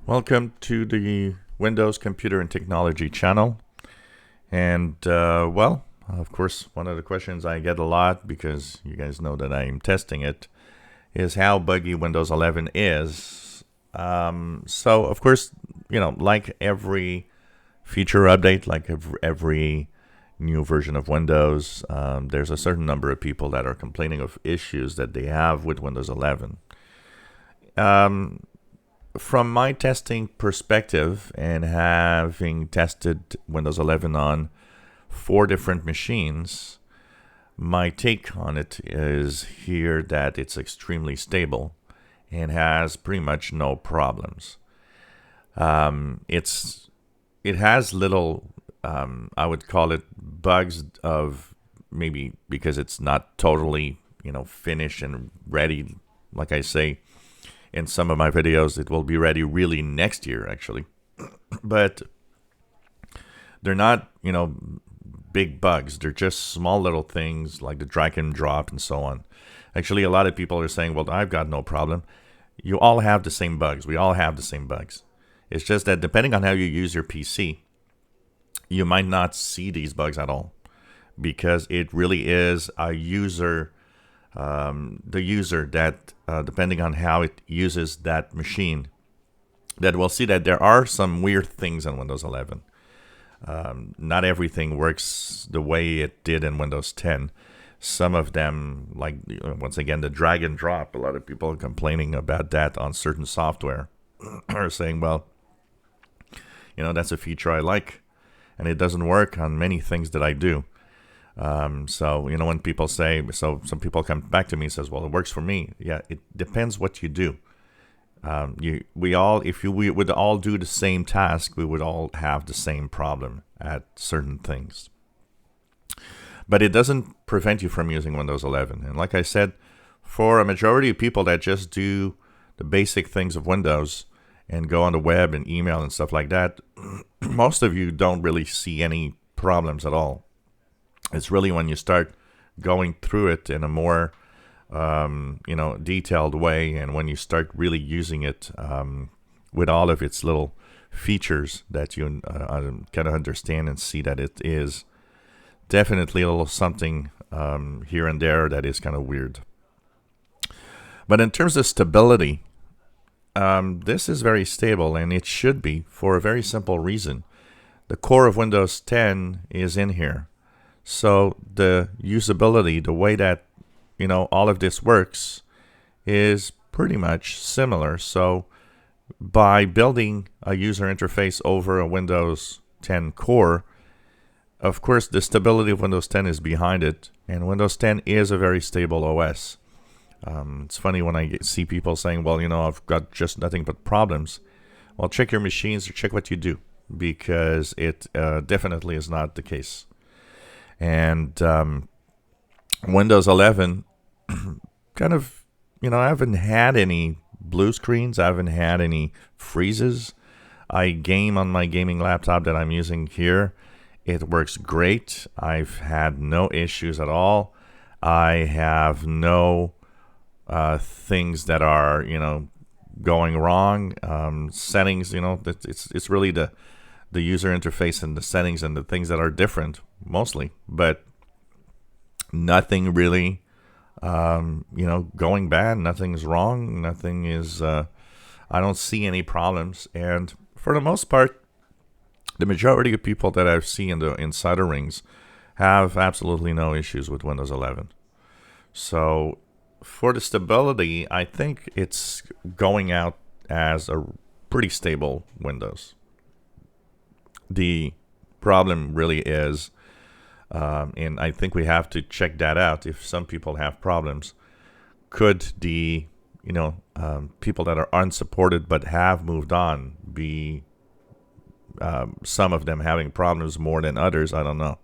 Welcome to the Windows Computer and Technology channel. And of course, one of the questions I get a lot, because you guys know that I'm testing it, is how buggy Windows 11 is. So, of course, like every feature update, like every new version of Windows, there's a certain number of people that are complaining of issues that they have with Windows 11. From my testing perspective and having tested Windows 11 on 4 different machines, my take on it is here that it's extremely stable and has pretty much no problems. It has little, I would call it bugs of maybe because it's not totally finished and ready. Like I say in some of my videos, it will be ready really next year actually, but they're not big bugs. They're just small little things like the drag and drop and so on. Actually, a lot of people are saying, well, I've got no problem. You all have the same bugs. We all have the same bugs. It's just that depending on how you use your PC, you might not see these bugs at all, because it really is a user, the user that, depending on how it uses that machine, that will see that there are some weird things in Windows 11. Not everything works the way it did in Windows 10. Some of them, like once again, the drag and drop, a lot of people are complaining about that on certain software, are saying, well, that's a feature I like, and it doesn't work on many things that I do. So when people say, so some people come back to me and says, well, it works for me. Yeah, it depends what you do. If we would all do the same task, we would all have the same problem at certain things. But it doesn't prevent you from using Windows 11. And like I said, for a majority of people that just do the basic things of Windows and go on the web and email and stuff like that, most of you don't really see any problems at all. It's really when you start going through it in a more detailed way, and when you start really using it with all of its little features, that you kind of understand and see that it is definitely a little something here and there that is kind of weird. But in terms of stability, this is very stable, and it should be, for a very simple reason. The core of Windows 10 is in here. So the usability, the way that all of this works, is pretty much similar. So by building a user interface over a Windows 10 core, of course the stability of Windows 10 is behind it, and Windows 10 is a very stable OS. It's funny when I see people saying, well, I've got just nothing but problems. Well, check your machines or check what you do, because it definitely is not the case. And Windows 11 kind of, I haven't had any blue screens. I haven't had any freezes. I game on my gaming laptop that I'm using here. It works great. I've had no issues at all. I have no things that are, going wrong. Settings, it's really the user interface and the settings and the things that are different mostly, but nothing really going bad. Nothing's wrong. Nothing is I don't see any problems. And for the most part, the majority of people that I've seen in the insider rings have absolutely no issues with Windows 11. So for the stability, I think it's going out as a pretty stable Windows. The problem really is, and I think we have to check that out, if some people have problems, could the people that are unsupported but have moved on be some of them having problems more than others? I don't know.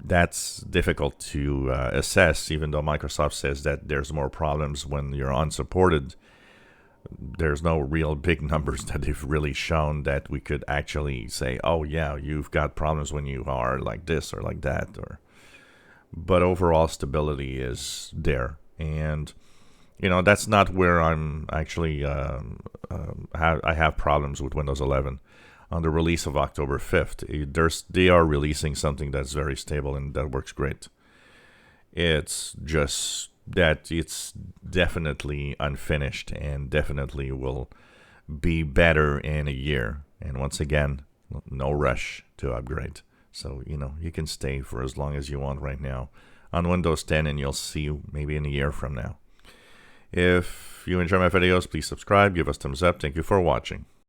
That's difficult to assess, even though Microsoft says that there's more problems when you're unsupported. There's no real big numbers that they've really shown that we could actually say, oh yeah, you've got problems when you are like this or like that. But overall stability is there. And that's not where I'm actually I have problems with Windows 11. On the release of October 5th, they are releasing something that's very stable and that works great. It's just that it's definitely unfinished and definitely will be better in a year. And once again, no rush to upgrade. So, you can stay for as long as you want right now on Windows 10, and you'll see maybe in a year from now. If you enjoy my videos, please subscribe, give us thumbs up. Thank you for watching.